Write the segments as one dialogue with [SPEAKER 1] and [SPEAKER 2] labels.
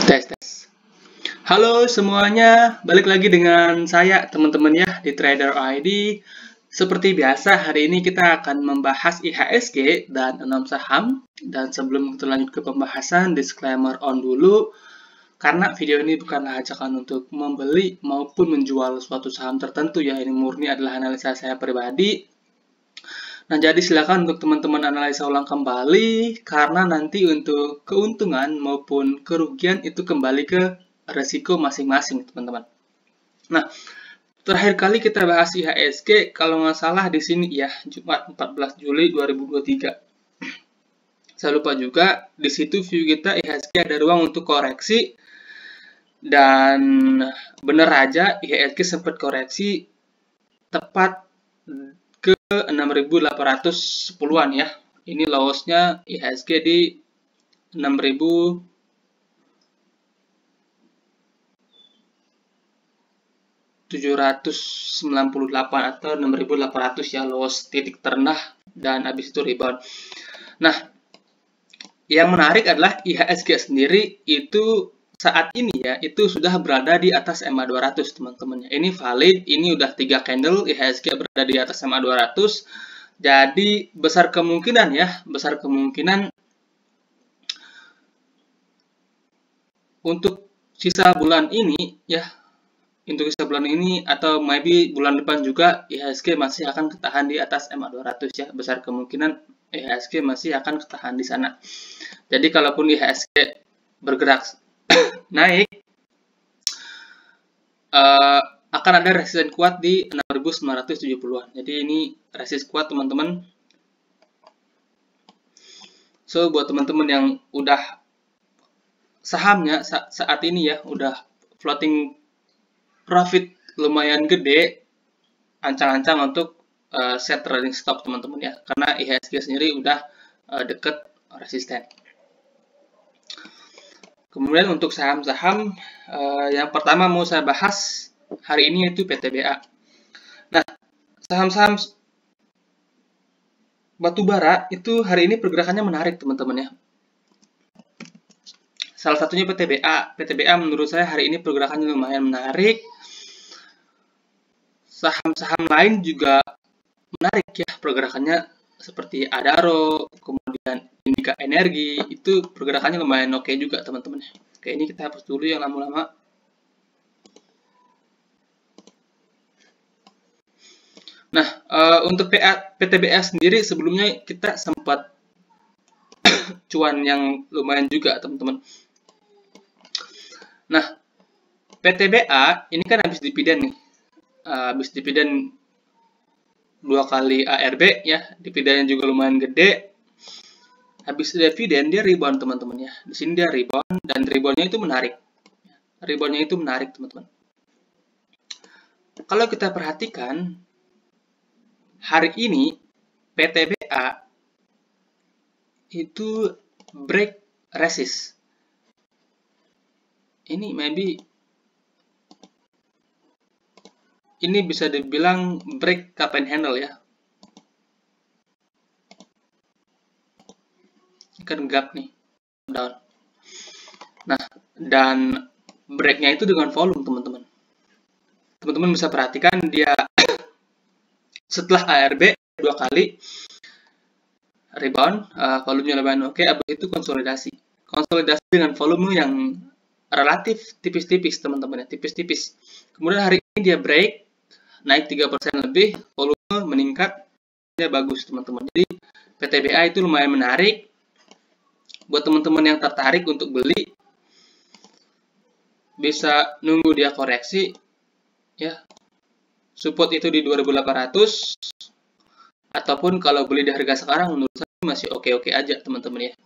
[SPEAKER 1] Tes, tes. Halo semuanya, balik lagi dengan saya teman-teman ya di Trader ID. Seperti biasa, hari ini kita akan membahas IHSG dan 6 saham. Dan sebelum kita lanjut ke pembahasan, disclaimer on dulu. Karena video ini bukanlah ajakan untuk membeli maupun menjual suatu saham tertentu ya. Ini murni adalah analisa saya pribadi. Nah, jadi silakan untuk teman-teman analisa ulang kembali, karena nanti untuk keuntungan maupun kerugian itu kembali ke resiko masing-masing, teman-teman. Nah, terakhir kali kita bahas IHSG, kalau nggak salah di sini ya, Jumat 14 Juli 2023. Saya lupa juga, di situ view kita IHSG ada ruang untuk koreksi, dan bener aja IHSG sempat koreksi tepat ke 6.810-an ya. Ini lowesnya IHSG di 6.798 atau 6.800 ya, lowes titik terendah, dan habis itu rebound. Nah, yang menarik adalah IHSG sendiri itu saat ini ya, itu sudah berada di atas MA200 teman-teman. Ini valid, ini udah 3 candle IHSG berada di atas MA200. Jadi besar kemungkinan untuk sisa bulan ini ya, atau maybe bulan depan juga IHSG masih akan ketahan di atas MA200 ya. Besar kemungkinan IHSG masih akan ketahan di sana. Jadi kalaupun IHSG bergerak naik, akan ada resisten kuat di 6.970-an. Jadi ini resisten kuat teman-teman. So buat teman-teman yang udah sahamnya saat ini ya udah floating profit lumayan gede, ancang-ancang untuk set trading stop teman-teman ya, karena IHSG sendiri udah deket resisten. Kemudian untuk saham-saham yang pertama mau saya bahas hari ini yaitu PTBA. Nah, saham-saham batubara itu hari ini pergerakannya menarik teman-teman ya. Salah satunya PTBA. PTBA menurut saya hari ini pergerakannya lumayan menarik. Saham-saham lain juga menarik ya pergerakannya, seperti Adaro, kemudian Indika Energi, itu pergerakannya lumayan oke juga teman-teman. Oke, ini kita hapus dulu yang lama-lama. Nah, untuk PTBA sendiri sebelumnya kita sempat cuan yang lumayan juga teman-teman. Nah, PTBA ini kan habis dividen nih, habis dividen 2 kali ARB ya, dividennya juga lumayan gede. Habis dividen dia rebound teman-teman ya. Di sini dia rebound, dan reboundnya itu menarik. Reboundnya itu menarik teman-teman. Kalau kita perhatikan hari ini PTBA itu break resist. Ini maybe ini bisa dibilang break cup and handle ya. Kan gap nih, down. Nah, dan breaknya itu dengan volume teman-teman. Teman-teman bisa perhatikan dia setelah ARB 2 kali rebound, volumenya lumayan oke, habis itu konsolidasi dengan volume yang relatif tipis-tipis teman-teman ya, tipis-tipis. Kemudian hari ini dia break, naik 3% lebih, volume meningkat, dia bagus teman-teman. Jadi PTBA itu lumayan menarik. Buat teman-teman yang tertarik untuk beli, bisa nunggu dia koreksi ya. Support itu di 2.800, ataupun kalau beli di harga sekarang menurut saya masih oke-oke aja teman-teman ya.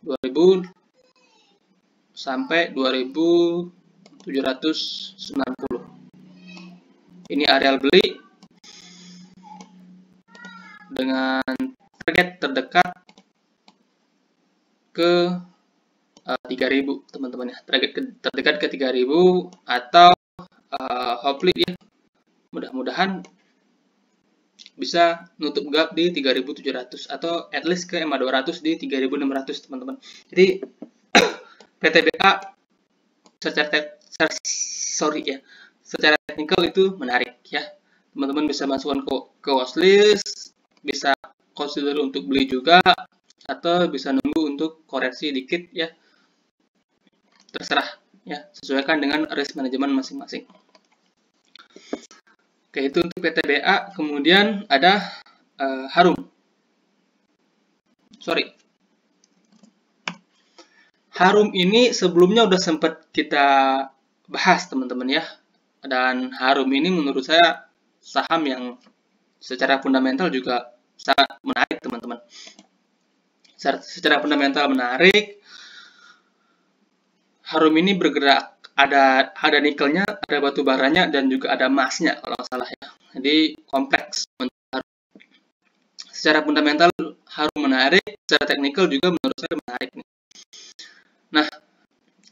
[SPEAKER 1] 2000 sampai 2.790. Ini areal beli dengan target terdekat ke 3.000 teman-teman ya. Target terdekat ke 3.000, atau hopefully ya, mudah-mudahan bisa nutup gap di 3.700 atau at least ke MA200 di 3.600 teman-teman. Jadi PTBA secara teknikal itu menarik ya. Teman-teman bisa masukkan ke watchlist, bisa consider untuk beli juga, atau bisa nunggu untuk koreksi dikit ya. Terserah ya, sesuaikan dengan risk management masing-masing. Oke, itu untuk PTBA. Kemudian ada Harum. Harum ini sebelumnya udah sempat kita bahas teman-teman ya. Dan Harum ini menurut saya saham yang secara fundamental juga sangat menarik teman-teman. Secara fundamental menarik. Harum ini bergerak, ada nikelnya, ada batu baranya, dan juga ada emasnya kalau nggak salah ya. Jadi kompleks. Secara fundamental Harum menarik, secara teknikal juga menurut saya menarik nih. Nah,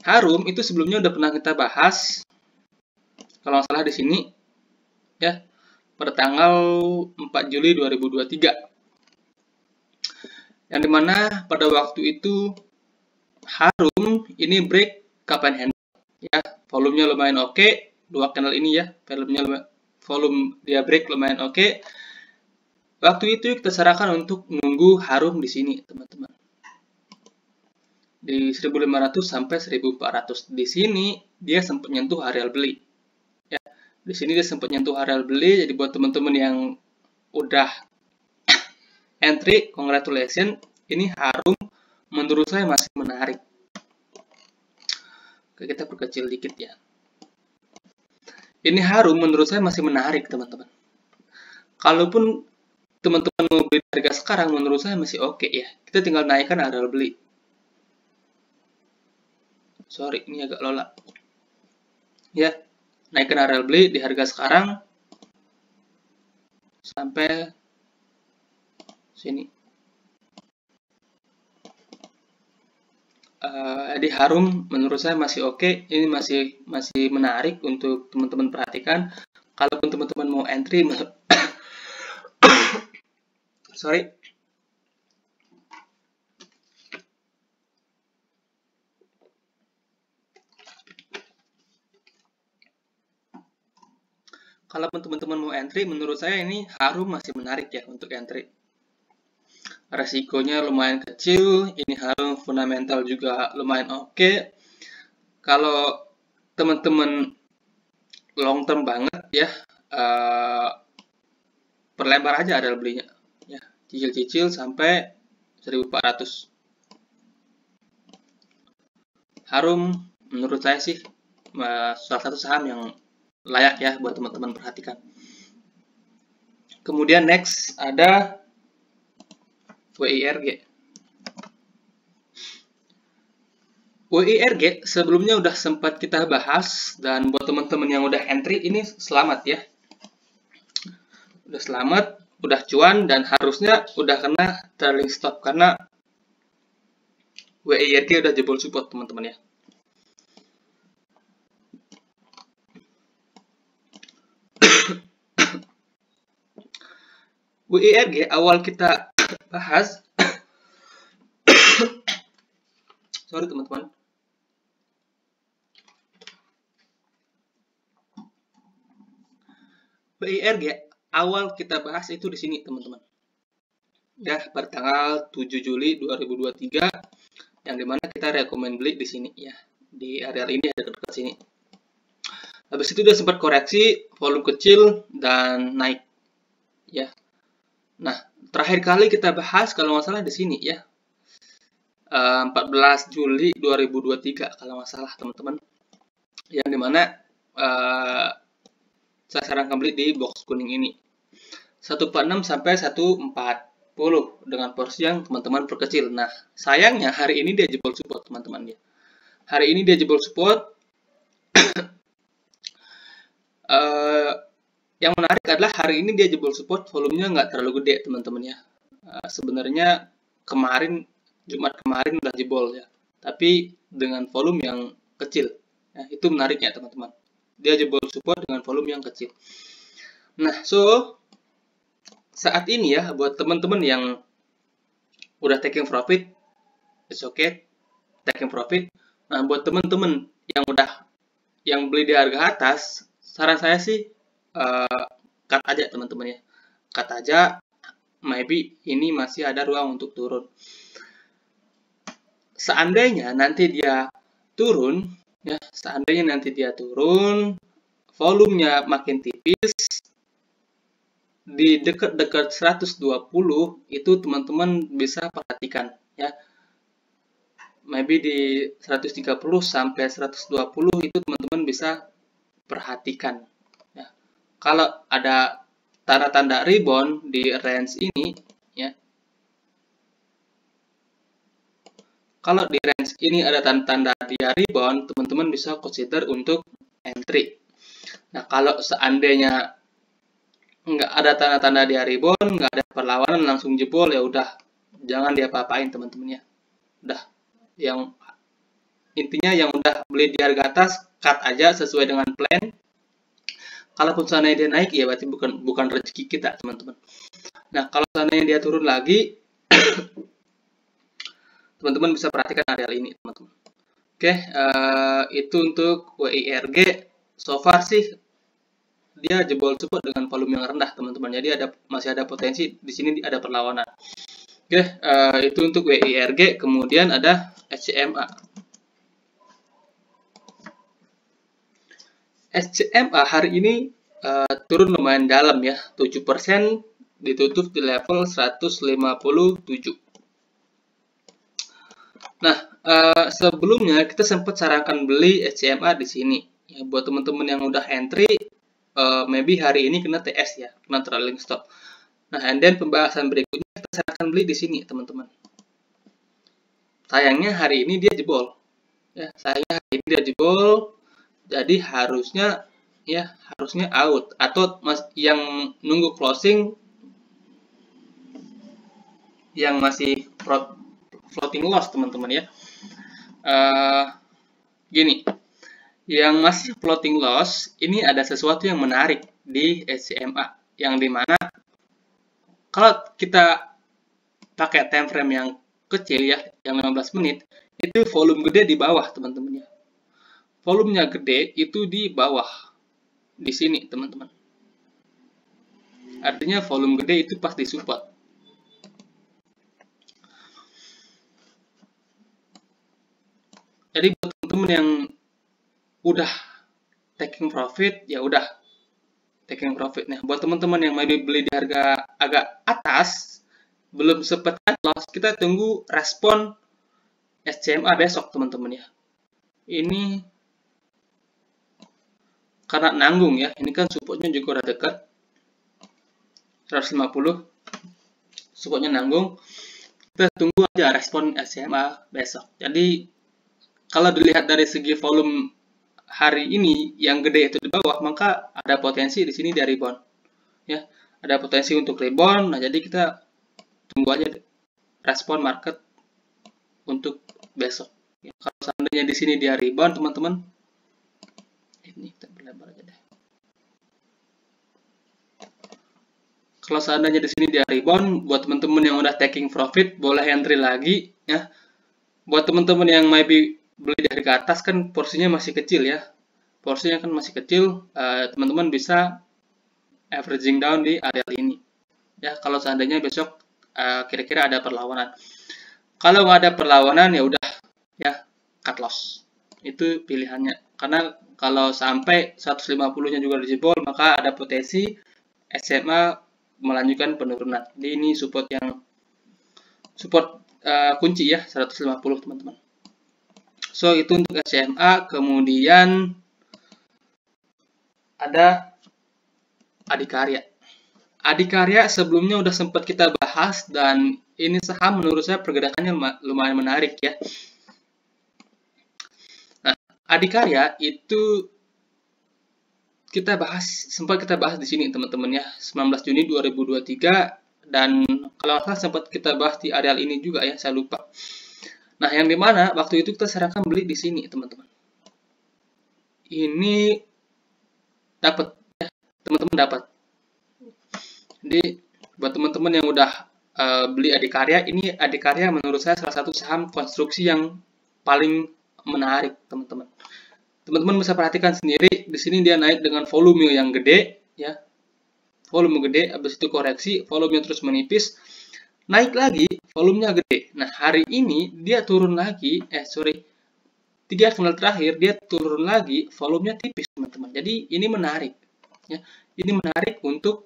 [SPEAKER 1] Harum itu sebelumnya udah pernah kita bahas, kalau nggak salah di sini, ya, pada tanggal 4 Juli 2023. Yang dimana pada waktu itu Harum ini break cup and handle, ya, volumenya lumayan oke, dua candle ini ya, volume dia break lumayan oke. Waktu itu kita sarankan untuk nunggu Harum di sini, teman-teman. Di 1500 sampai 1400. Di sini dia sempat nyentuh area beli. Ya, di sini dia sempat nyentuh area beli. Jadi buat teman-teman yang udah entry, congratulations. Ini Harum menurut saya masih menarik. Oke, kita perkecil dikit ya. Ini Harum menurut saya masih menarik, teman-teman. Kalaupun teman-teman mau beli harga sekarang, menurut saya masih oke ya. Kita tinggal naikkan area beli. Sorry, ini agak lola. Ya, naikkan area beli di harga sekarang sampai sini. Di Harum menurut saya masih oke. Ini masih menarik untuk teman-teman perhatikan. Kalaupun teman-teman mau entry, sorry. Kalaupun teman-teman mau entry, menurut saya ini Harum masih menarik ya untuk entry. Resikonya lumayan kecil, ini Harum fundamental juga lumayan oke. Kalau teman-teman long term banget ya, perlebar aja area belinya ya, cicil-cicil sampai 1400. Harum menurut saya sih salah satu saham yang layak ya buat teman-teman perhatikan. Kemudian next ada WIRG. WIRG sebelumnya udah sempat kita bahas, dan buat teman-teman yang udah entry ini selamat ya. Udah selamat, udah cuan, dan harusnya udah kena trailing stop karena WIRG udah jebol support teman-teman ya. WIRG awal kita bahas sorry teman-teman. WIRG awal kita bahas itu di sini teman-teman. Ya, pada tanggal 7 Juli 2023 yang dimana kita rekomend beli di sini ya. Di area ini ada dekat sini. Habis itu udah sempat koreksi, volume kecil dan naik ya. Nah, terakhir kali kita bahas kalau nggak salah di sini ya. 14 Juli 2023 kalau nggak salah teman-teman. Yang dimana saya sarankan beli di box kuning ini. 146 sampai 140 dengan porsi yang teman-teman perkecil. Nah, sayangnya hari ini dia jebol support teman-teman ya. Hari ini dia jebol support. Yang menarik adalah hari ini dia jebol support, volumenya nggak terlalu gede teman-teman ya. Sebenarnya Jumat kemarin udah jebol ya, tapi dengan volume yang kecil. Ya, itu menariknya teman-teman. Dia jebol support dengan volume yang kecil. Nah, so saat ini ya buat teman-teman yang udah taking profit, it's okay, taking profit. Nah, buat teman-teman yang beli di harga atas, saran saya sih cut aja teman-teman ya. Cut aja, maybe ini masih ada ruang untuk turun. Seandainya nanti dia turun, ya, volumenya makin tipis, di dekat-dekat 120 itu teman-teman bisa perhatikan ya. Maybe di 130 sampai 120 itu teman-teman bisa perhatikan ya. Kalau ada tanda-tanda rebound di range ini ya. Kalau di range ini ada tanda-tanda dia rebound, teman-teman bisa consider untuk entry. Nah, kalau seandainya nggak ada tanda-tanda dia rebound, nggak ada perlawanan, langsung jebol, ya udah, jangan diapa-apain teman-teman ya. Udah, yang intinya yang udah beli di harga atas, cut aja sesuai dengan plan. Kalaupun seandainya dia naik, ya berarti bukan rezeki kita teman-teman. Nah, kalau seandainya dia turun lagi, teman-teman bisa perhatikan area ini teman-teman. Oke, itu untuk WIRG. So far sih dia jebol support dengan volume yang rendah teman-teman, jadi masih ada potensi di sini ada perlawanan. Oke, itu untuk WIRG. Kemudian ada SCMA. SCMA hari ini turun lumayan dalam ya, 7%, ditutup di level 157. Nah, sebelumnya kita sempat sarankan beli SCMA di sini. Ya, buat teman-teman yang udah entry, maybe hari ini kena TS ya, kena trailing stop. Nah, and then pembahasan berikutnya kita sarankan beli di sini, teman-teman. Sayangnya hari ini dia jebol. Ya, sayangnya hari ini dia jebol. Jadi harusnya out, atau yang nunggu closing yang masih floating loss teman-teman ya. Gini, yang masih floating loss, ini ada sesuatu yang menarik di SCMA, yang dimana kalau kita pakai time frame yang kecil ya, yang 15 menit, itu volume gede di bawah teman-teman ya. Volumenya gede itu di bawah, di sini teman-teman. Artinya volume gede itu pas di support. Jadi buat teman-teman yang udah taking profit, ya udah taking profit. Nah, buat teman-teman yang mau beli di harga agak atas, belum sempat cut loss, kita tunggu respon SCMA besok teman-teman ya. Ini karena nanggung ya, ini kan supportnya juga udah dekat 150, supportnya nanggung. Kita tunggu aja respon SCMA besok. Jadi kalau dilihat dari segi volume hari ini yang gede itu di bawah, maka ada potensi di sini dari rebound. Ya, ada potensi untuk rebound. Nah, jadi kita tunggu aja respon market untuk besok. Ya, kalau seandainya di sini dia rebound, teman-teman, ini kita berlebar aja deh. Kalau seandainya di sini dia rebound, buat teman-teman yang udah taking profit, boleh entry lagi ya. Buat teman-teman yang maybe beli dari ke atas kan porsinya masih kecil ya, porsinya kan masih kecil, teman-teman bisa averaging down di area ini ya. Kalau seandainya besok kira-kira ada perlawanan, kalau nggak ada perlawanan ya udah ya, cut loss, itu pilihannya. Karena kalau sampai 150-nya juga dijebol, maka ada potensi SMA melanjutkan penurunan. Jadi ini support kunci ya, 150 teman-teman. So, itu untuk SMA. Kemudian ada Adikarya. Adikarya sebelumnya udah sempat kita bahas, dan ini saham menurut saya pergerakannya lumayan menarik ya. Nah, Adikarya itu sempat kita bahas di sini teman-teman ya, 19 Juni 2023, dan kalau nggak salah sempat kita bahas di areal ini juga ya, saya lupa. Nah, yang dimana waktu itu kita sarankan beli di sini, teman-teman. Ini dapat, ya, teman-teman dapat. Jadi, buat teman-teman yang udah beli Adikarya, ini Adikarya menurut saya salah satu saham konstruksi yang paling menarik, teman-teman. Teman-teman bisa perhatikan sendiri, di sini dia naik dengan volume yang gede, ya. Volume gede, habis itu koreksi, volumenya terus menipis, naik lagi, volumenya gede. Nah, hari ini dia turun lagi, 3 candle terakhir dia turun lagi, volumenya tipis, teman-teman. Jadi ini menarik, ya. Ini menarik untuk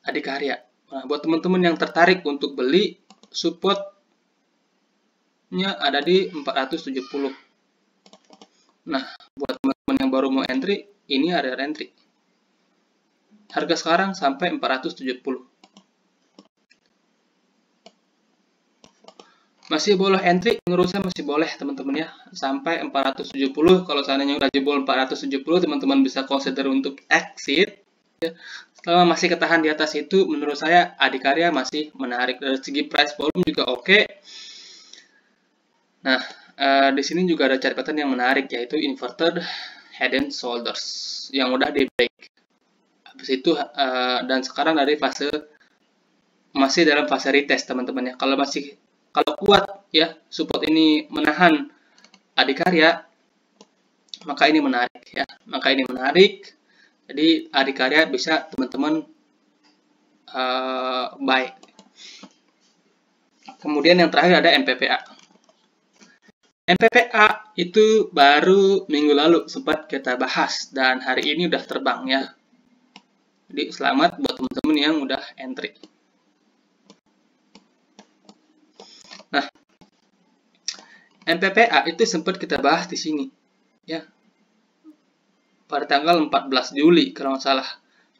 [SPEAKER 1] Adikarya. Nah, buat teman-teman yang tertarik untuk beli, supportnya ada di 470. Nah, buat teman-teman yang baru mau entry, ini ada entry. Harga sekarang sampai 470. Masih boleh entry, menurut saya masih boleh, teman-teman ya. Sampai 470, kalau seandainya udah jebol 470, teman-teman bisa consider untuk exit. Ya. Selama masih ketahan di atas itu, menurut saya Adikarya masih menarik. Dari segi price volume juga oke. Nah, di sini juga ada chart pattern yang menarik, yaitu inverted head and shoulders yang udah di break. Habis itu dan sekarang dari masih dalam fase retest, teman-teman ya. Kalau kuat ya support ini menahan Adikarya, maka ini menarik ya. Maka ini menarik. Jadi Adikarya bisa teman-teman buy. Kemudian yang terakhir ada MPPA. MPPA itu baru minggu lalu sempat kita bahas dan hari ini udah terbang ya. Jadi selamat buat teman-teman yang udah entry. Nah, MPPA itu sempat kita bahas di sini ya. Pada tanggal 14 Juli kalau nggak salah.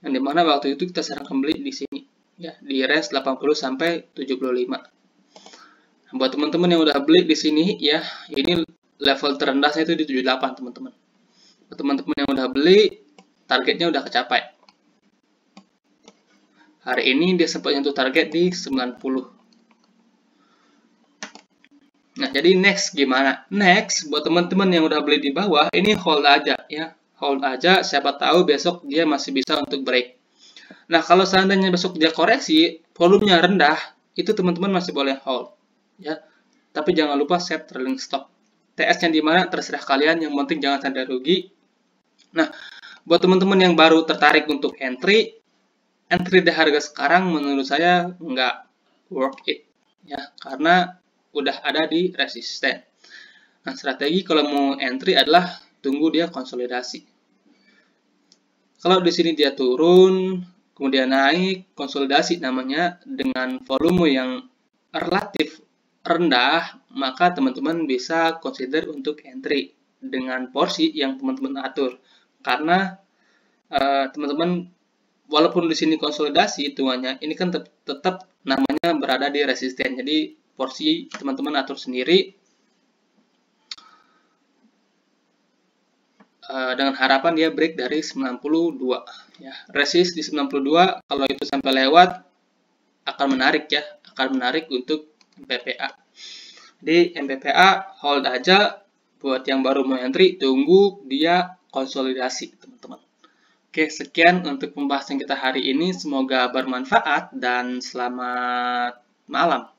[SPEAKER 1] Yang dimana waktu itu kita sarankan beli di sini ya, di range 80 sampai 75. Nah, buat teman-teman yang udah beli di sini ya, ini level terendahnya itu di 78, teman-teman. Buat teman-teman yang udah beli, targetnya udah kecapai. Hari ini dia sempat nyentuh target di 90. Nah, jadi next gimana? Next, buat teman-teman yang udah beli di bawah, ini hold aja ya. Hold aja, siapa tahu besok dia masih bisa untuk break. Nah, kalau seandainya besok dia koreksi, volumenya rendah, itu teman-teman masih boleh hold ya. Tapi jangan lupa set trailing stop. TS-nya di mana terserah kalian, yang penting jangan sampai rugi. Nah, buat teman-teman yang baru tertarik untuk entry di harga sekarang menurut saya nggak worth it ya, karena udah ada di resisten. Nah, strategi kalau mau entry adalah tunggu dia konsolidasi. Kalau di sini dia turun, kemudian naik, konsolidasi namanya, dengan volume yang relatif rendah, maka teman-teman bisa consider untuk entry dengan porsi yang teman-teman atur. Karena teman-teman walaupun di sini konsolidasi hitungannya, ini kan tetap namanya berada di resisten. Jadi porsi teman-teman atur sendiri dengan harapan dia break dari 92 ya. Resist di 92, kalau itu sampai lewat akan menarik ya, akan menarik untuk MPPA. Di MPPA hold aja, buat yang baru mau entry tunggu dia konsolidasi, teman-teman. Oke, sekian untuk pembahasan kita hari ini, semoga bermanfaat dan selamat malam.